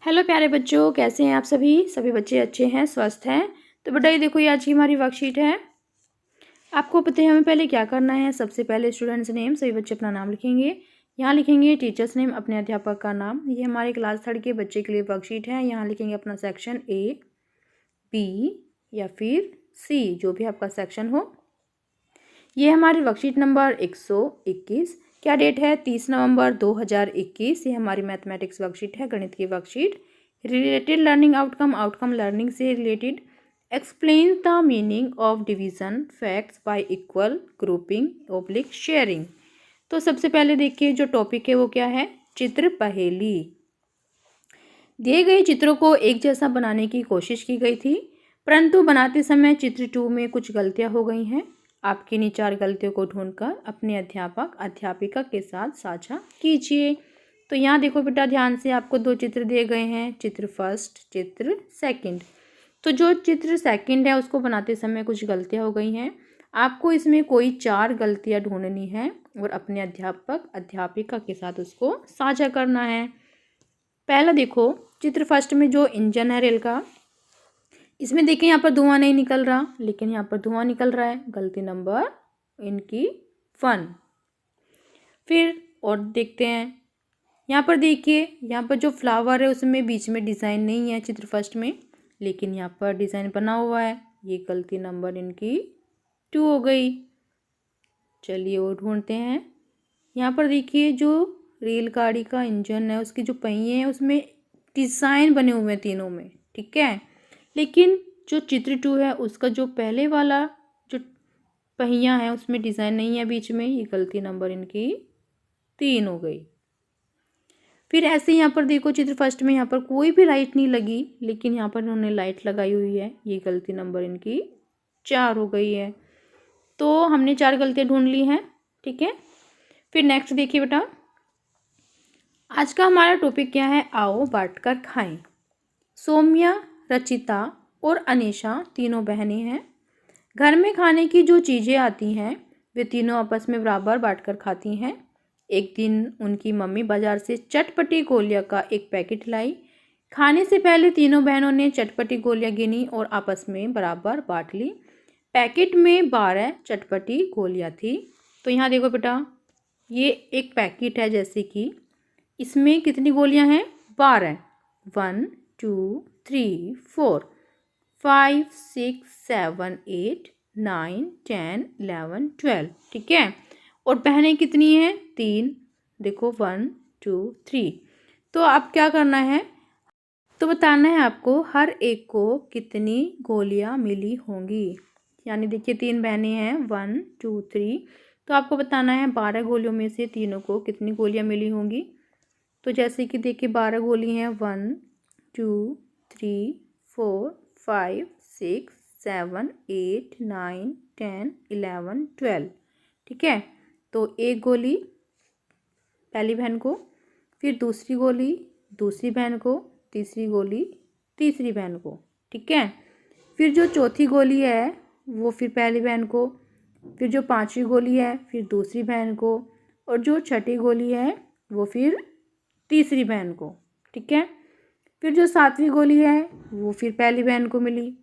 Hello प्यारे बच्चों, कैसे हैं आप सभी बच्चे अच्छे हैं, स्वस्थ हैं। तो बेटा ये देखो, ये आज की हमारी वर्कशीट है। आपको पता है हमें पहले क्या करना है। सबसे पहले स्टूडेंट्स नेम, सभी बच्चे अपना नाम लिखेंगे। यहाँ लिखेंगे टीचर्स नेम, अपने अध्यापक का नाम। ये हमारे क्लास 3 के बच्चे के लिए वर्कशीट है। यहाँ लिखेंगे अपना सेक्शन A, B या फिर C, जो भी आपका सेक्शन हो। ये हमारी वर्कशीट नंबर 121। क्या डेट है? 30 नवंबर 2021। ये हमारी मैथमेटिक्स वर्कशीट है, गणित की worksheet. Related learning outcome, outcome learning से related. Explain the meaning of division facts by equal grouping oblique sharing. तो सबसे पहले देखिए, जो टॉपिक है वो क्या है? चित्र पहेली। दिए गए चित्रों को एक जैसा बनाने की कोशिश की गई थी, परंतु बनाते समय चित्र 2 में कुछ गलतियां हो गई हैं। आप किन्हीं 4 गलतियों को ढूंढकर अपने अध्यापक अध्यापिका के साथ साझा कीजिए। तो यहाँ देखो बेटा, ध्यान से, आपको 2 चित्र दिए गए हैं, चित्र फर्स्ट, चित्र सेकंड। तो जो चित्र सेकंड है उसको बनाते समय कुछ गलतियां हो गई हैं। आपको इसमें कोई 4 गलतियां ढूंढनी है और अपने अध्यापक अध्यापिका के साथ उसको साझा करना है। पहला देखो, चित्र फर्स्ट में जो इंजन है रेल का, इसमें देखिए यहाँ पर धुआं नहीं निकल रहा, लेकिन यहाँ पर धुआं निकल रहा है। गलती नंबर इनकी 1। फिर और देखते हैं, यहाँ पर देखिए, यहाँ पर जो फ्लावर है उसमें बीच में डिज़ाइन नहीं है चित्र फर्स्ट में, लेकिन यहाँ पर डिज़ाइन बना हुआ है। ये गलती नंबर इनकी 2 हो गई। चलिए वो ढूंढते हैं। यहाँ पर देखिए, जो रेलगाड़ी का इंजन है उसके जो पहिए हैं उसमें डिज़ाइन बने हुए हैं तीनों में, ठीक है। लेकिन जो चित्र 2 है उसका जो पहले वाला जो पहिया है उसमें डिज़ाइन नहीं है बीच में। ये गलती नंबर इनकी 3 हो गई। फिर ऐसे यहाँ पर देखो, चित्र फर्स्ट में यहाँ पर कोई भी लाइट नहीं लगी, लेकिन यहाँ पर इन्होंने लाइट लगाई हुई है। ये गलती नंबर इनकी 4 हो गई है। तो हमने 4 गलतियाँ ढूंढ ली हैं, ठीक है। फिर नेक्स्ट देखिए बेटा, आज का हमारा टॉपिक क्या है? आओ बांटकर खाएं। सौम्या, रचिता और अनीशा तीनों बहनें हैं। घर में खाने की जो चीज़ें आती हैं वे तीनों आपस में बराबर बांटकर खाती हैं। एक दिन उनकी मम्मी बाजार से चटपटी गोलियां का एक पैकेट लाई। खाने से पहले तीनों बहनों ने चटपटी गोलियां गिनी और आपस में बराबर बांट ली। पैकेट में 12 चटपटी गोलियां थी। तो यहाँ देखो बेटा, ये एक पैकेट है, जैसे कि इसमें कितनी गोलियां हैं? 12। 1 2 3 4 5 6 7 8 9 10 11 12, ठीक है। और बहनें कितनी हैं? 3। देखो 1 2 3। तो अब क्या करना है? तो बताना है आपको हर एक को कितनी गोलियां मिली होंगी। यानी देखिए, 3 बहनें हैं, 1 2 3। तो आपको बताना है 12 गोलियों में से तीनों को कितनी गोलियां मिली होंगी। तो जैसे कि देखिए, 12 गोली हैं, 1 2 3 4 5 6 7 8 9 10 11 12, ठीक है। तो एक गोली पहली बहन को, फिर दूसरी गोली दूसरी बहन को, तीसरी गोली तीसरी बहन को, ठीक है। फिर जो चौथी गोली है वो फिर पहली बहन को, फिर जो 5वीं गोली है फिर दूसरी बहन को, और जो छठी गोली है वो फिर तीसरी बहन को, ठीक है। फिर जो 7वीं गोली है वो फिर पहली बहन को मिली,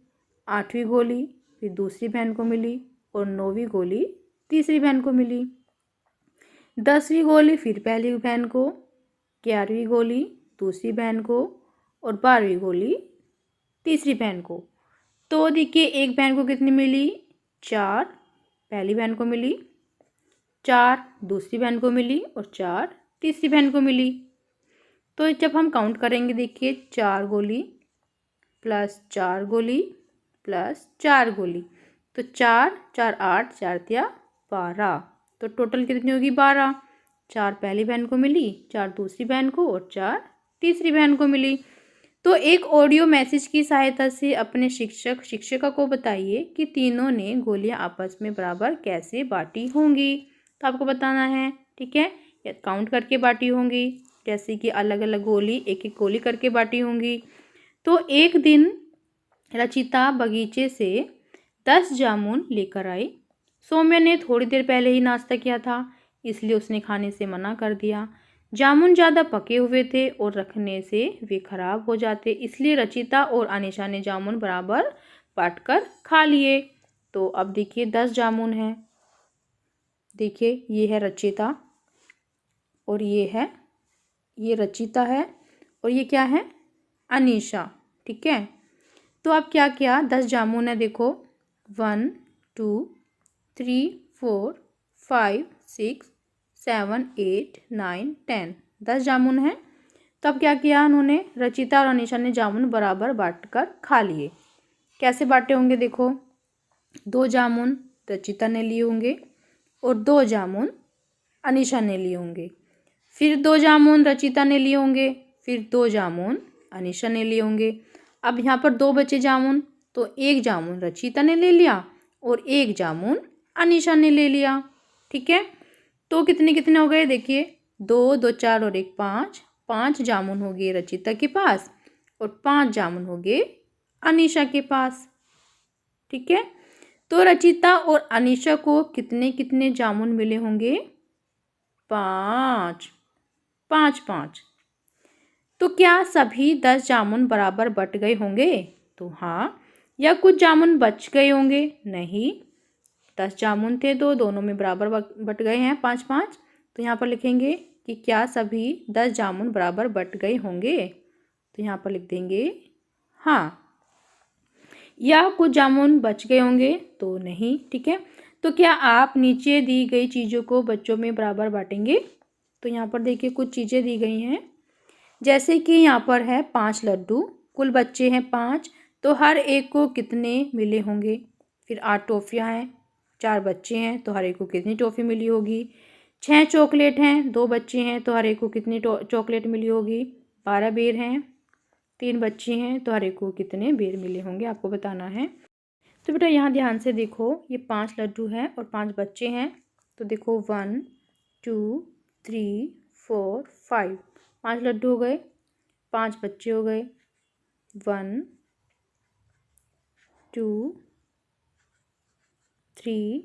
8वीं गोली फिर दूसरी बहन को मिली, और 9वीं गोली तीसरी बहन को मिली। 10वीं गोली फिर पहली बहन को, 11वीं गोली दूसरी बहन को, और 12वीं गोली तीसरी बहन को। तो देखिए, एक बहन को कितनी मिली? 4 पहली बहन को मिली, 4 दूसरी बहन को मिली, और 4 तीसरी बहन को मिली। तो जब हम काउंट करेंगे, देखिए 4 गोली प्लस 4 गोली प्लस 4 गोली, तो 4 4 8 4 तिया 12। तो टोटल कितनी होगी? 12। 4 पहली बहन को मिली, 4 दूसरी बहन को, और 4 तीसरी बहन को मिली। तो एक ऑडियो मैसेज की सहायता से अपने शिक्षक शिक्षिका को बताइए कि तीनों ने गोलियां आपस में बराबर कैसे बांटी होंगी। तो आपको बताना है, ठीक है। या काउंट करके बांटी होंगी, जैसे कि अलग अलग गोली एक एक गोली करके बांटी होंगी। तो एक दिन रचिता बगीचे से 10 जामुन लेकर आई। सौम्या ने थोड़ी देर पहले ही नाश्ता किया था, इसलिए उसने खाने से मना कर दिया। जामुन ज़्यादा पके हुए थे और रखने से वे खराब हो जाते, इसलिए रचिता और अनीशा ने जामुन बराबर बांटकर खा लिए। तो अब देखिए 10 जामुन हैं। देखिए ये है रचिता और ये रचिता है और ये क्या है, अनीशा। ठीक है, तो अब क्या किया, 10 जामुन है देखो, 1 2 3 4 5 6 7 8 9 10, 10 जामुन है। तो अब क्या किया उन्होंने, रचिता और अनीशा ने जामुन बराबर बांटकर खा लिए। कैसे बांटे होंगे देखो, 2 जामुन रचिता ने लिए होंगे और 2 जामुन अनीशा ने लिए होंगे, फिर 2 जामुन रचिता ने लिए होंगे, फिर 2 जामुन अनीशा ने लिए होंगे। अब यहाँ पर 2 बचे जामुन, तो 1 जामुन रचिता ने ले लिया और 1 जामुन अनीशा ने ले लिया। ठीक है, तो कितने कितने हो गए, देखिए 2 2 4 और 1 5, 5 जामुन हो गए रचिता के पास और 5 जामुन हो गए अनीशा के पास। ठीक है, तो रचिता और अनीशा को कितने कितने जामुन मिले होंगे, 5 5 5। तो क्या सभी 10 जामुन बराबर बट गए होंगे, तो हाँ, या कुछ जामुन बच गए होंगे, नहीं, 10 जामुन थे तो दोनों में बराबर बट गए हैं 5 5। तो यहाँ पर लिखेंगे कि क्या सभी 10 जामुन बराबर बट गए होंगे, तो यहाँ पर लिख देंगे हाँ। या कुछ जामुन बच गए होंगे, तो नहीं। ठीक है, तो क्या आप नीचे दी गई चीज़ों को बच्चों में बराबर बांटेंगे, तो यहाँ पर देखिए कुछ चीज़ें दी गई हैं, जैसे कि यहाँ पर है 5 लड्डू, कुल बच्चे हैं 5, तो हर एक को कितने मिले होंगे। फिर 8 टॉफ़ियाँ हैं, 4 बच्चे हैं तो हर एक को कितनी टॉफ़ी मिली होगी। 6 चॉकलेट हैं, 2 बच्चे हैं तो हर एक को कितनी चॉकलेट मिली होगी। 12 बेर हैं, 3 बच्चे हैं तो हर एक को कितने बेर मिले होंगे, आपको बताना है। तो बेटा यहाँ ध्यान से देखो, ये 5 लड्डू हैं और 5 बच्चे हैं, तो देखो 1 2 3 4 5, 5 लड्डू हो गए, 5 बच्चे हो गए, 1 2 3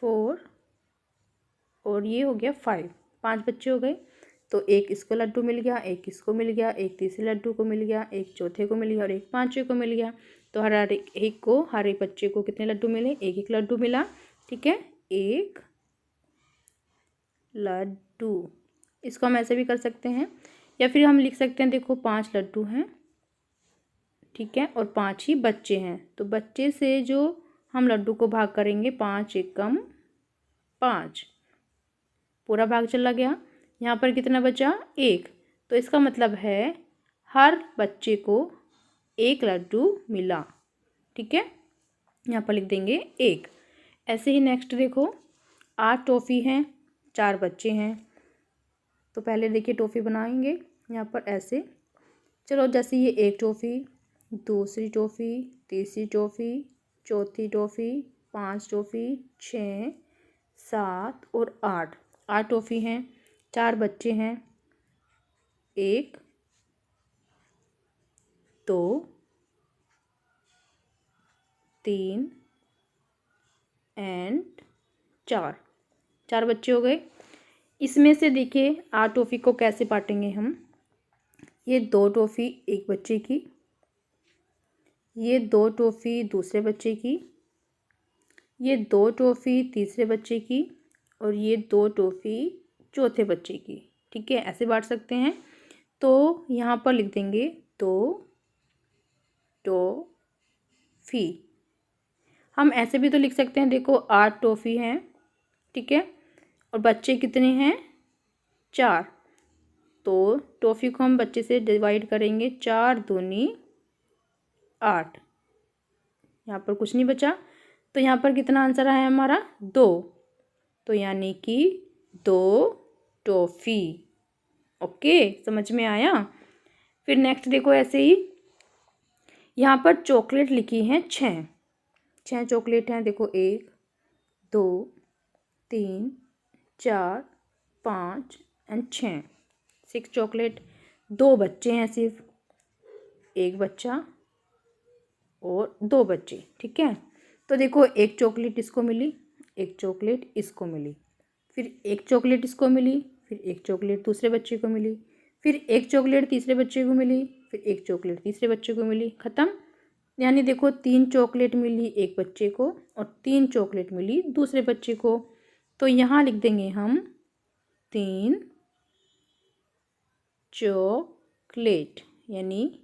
4 और ये हो गया 5, 5 बच्चे हो गए। तो एक इसको लड्डू मिल गया, एक इसको मिल गया, एक तीसरे लड्डू को मिल गया, एक चौथे को मिल गया और एक पाँचवें को मिल गया। तो हर एक बच्चे को कितने लड्डू मिले, एक एक लड्डू मिला। ठीक है, एक लड्डू, इसको हम ऐसे भी कर सकते हैं, या फिर हम लिख सकते हैं, देखो 5 लड्डू हैं, ठीक है, और 5 ही बच्चे हैं, तो बच्चे से जो हम लड्डू को भाग करेंगे, 5 एकम 5, पूरा भाग चला गया। यहाँ पर कितना बचा, 1, तो इसका मतलब है हर बच्चे को 1 लड्डू मिला। ठीक है, यहाँ पर लिख देंगे 1। ऐसे ही नेक्स्ट देखो, 8 टॉफ़ी हैं, 4 बच्चे हैं, तो पहले देखिए टॉफ़ी बनाएंगे यहाँ पर ऐसे। चलो, जैसे ये 1 टॉफ़ी, दूसरी टॉफ़ी, तीसरी टॉफ़ी, चौथी टॉफ़ी, 5 टॉफ़ी, 6 7 और 8, 8 टॉफ़ी हैं, 4 बच्चे हैं, 1 2 3 एंड 4, 4 बच्चे हो गए। इसमें से देखिए 8 टॉफ़ी को कैसे बांटेंगे हम, ये 2 टॉफ़ी एक बच्चे की, ये 2 टॉफ़ी दूसरे बच्चे की, ये 2 टॉफ़ी तीसरे बच्चे की और ये 2 टॉफ़ी चौथे बच्चे की। ठीक है, ऐसे बांट सकते हैं। तो यहाँ पर लिख देंगे 2 टॉफ़ी। हम ऐसे भी तो लिख सकते हैं, देखो 8 टॉफ़ी हैं, ठीक है, और बच्चे कितने हैं, 4, तो टॉफ़ी को हम बच्चे से डिवाइड करेंगे, 4 दूनी 8, यहाँ पर कुछ नहीं बचा, तो यहाँ पर कितना आंसर है हमारा, 2, तो यानी कि 2 टॉफ़ी। ओके, समझ में आया। फिर नेक्स्ट देखो, ऐसे ही यहाँ पर चॉकलेट लिखी हैं 6 चॉकलेट हैं, देखो 1 2 3 4 5 एंड 6 चॉकलेट। 2 बच्चे हैं, सिर्फ 1 बच्चा और 2 बच्चे। ठीक है, तो देखो 1 चॉकलेट इसको मिली, 1 चॉकलेट इसको मिली, फिर 1 चॉकलेट इसको मिली, फिर एक चॉकलेट दूसरे बच्चे को मिली, फिर एक चॉकलेट तीसरे बच्चे को मिली, फिर एक चॉकलेट तीसरे बच्चे को मिली, ख़त्म। यानी देखो 3 चॉकलेट मिली एक बच्चे को और 3 चॉकलेट मिली दूसरे बच्चे को। तो यहाँ लिख देंगे हम 3 चॉकलेट, यानी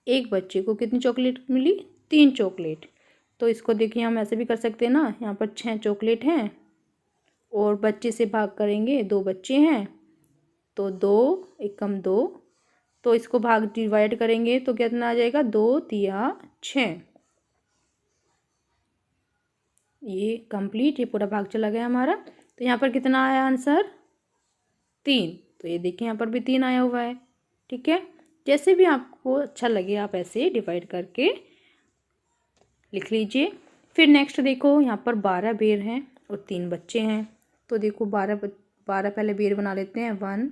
एक बच्चे को कितनी चॉकलेट मिली? 3 चॉकलेट। तो इसको देखिए हम ऐसे भी कर सकते हैं ना, यहाँ पर 6 चॉकलेट हैं और बच्चे से भाग करेंगे, 2 बच्चे हैं तो 2 एकम 2, तो इसको भाग डिवाइड करेंगे तो कितना आ जाएगा? 2 तिया 6। ये कंप्लीट, ये पूरा भाग चला गया हमारा। तो यहाँ पर कितना आया आंसर? 3। तो ये देखिए यहाँ पर भी 3 आया हुआ है। ठीक है, जैसे भी आपको अच्छा लगे आप ऐसे डिवाइड करके लिख लीजिए। फिर नेक्स्ट देखो, यहाँ पर 12 बेर हैं और 3 बच्चे हैं। तो देखो 12 पहले बेर बना लेते हैं। 1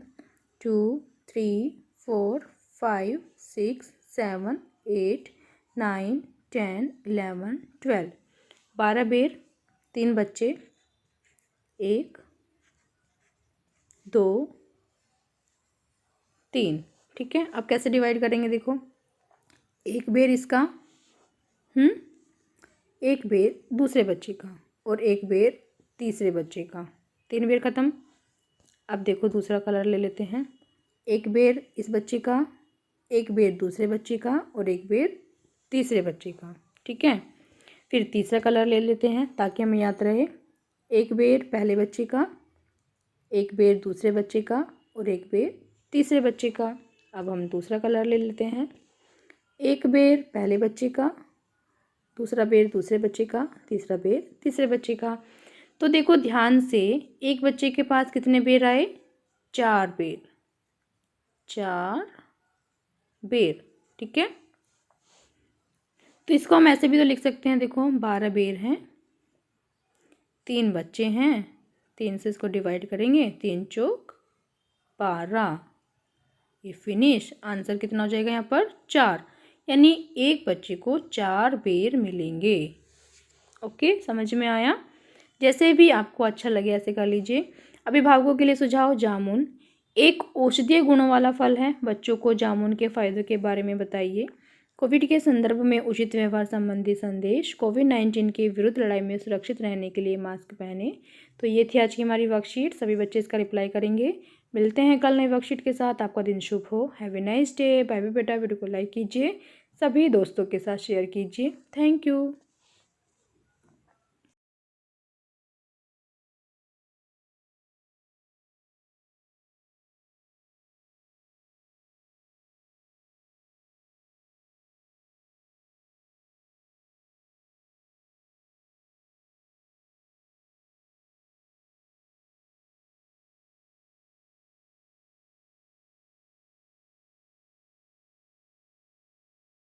2 3 4 5 6 7 8 9 10 11 12। 12 बेर, 3 बच्चे, 1 2 3। ठीक है, अब कैसे डिवाइड करेंगे? देखो एक बेर इसका, एक बेर दूसरे बच्चे का और एक बेर तीसरे बच्चे का, 3 बेर ख़त्म। अब देखो दूसरा कलर ले लेते हैं। एक बेर इस बच्चे का, एक बेर दूसरे बच्चे का और एक बेर तीसरे बच्चे का। ठीक है, फिर तीसरा कलर ले लेते हैं ताकि हमें याद रहे। एक बेर पहले बच्चे का, एक बेर दूसरे बच्चे का और एक बेर तीसरे बच्चे का। अब हम दूसरा कलर ले लेते हैं। एक बेर पहले बच्चे का, दूसरा बेर दूसरे बच्चे का, तीसरा बेर तीसरे बच्चे का। तो देखो ध्यान से, एक बच्चे के पास कितने बेर आए? 4 बेर, 4 बेर। ठीक है, तो इसको हम ऐसे भी तो लिख सकते हैं। देखो 12 बेर हैं, 3 बच्चे हैं, 3 से इसको डिवाइड करेंगे, 3 चौक 12। ये फिनिश। आंसर कितना हो जाएगा यहाँ पर? 4। यानी एक बच्चे को 4 बेर मिलेंगे। ओके, समझ में आया? जैसे भी आपको अच्छा लगे ऐसे कर लीजिए। अभिभावकों के लिए सुझाव। जामुन एक औषधीय गुणों वाला फल है। बच्चों को जामुन के फायदों के बारे में बताइए। कोविड के संदर्भ में उचित व्यवहार संबंधी संदेश। कोविड-19 के विरुद्ध लड़ाई में सुरक्षित रहने के लिए मास्क पहने। तो ये थी आज की हमारी वर्कशीट। सभी बच्चे इसका रिप्लाई करेंगे। मिलते हैं कल नई वर्कशीट के साथ। आपका दिन शुभ हो। Have a nice day. Bye bye बेटा। वीडियो को लाइक कीजिए, सभी दोस्तों के साथ शेयर कीजिए। Thank you.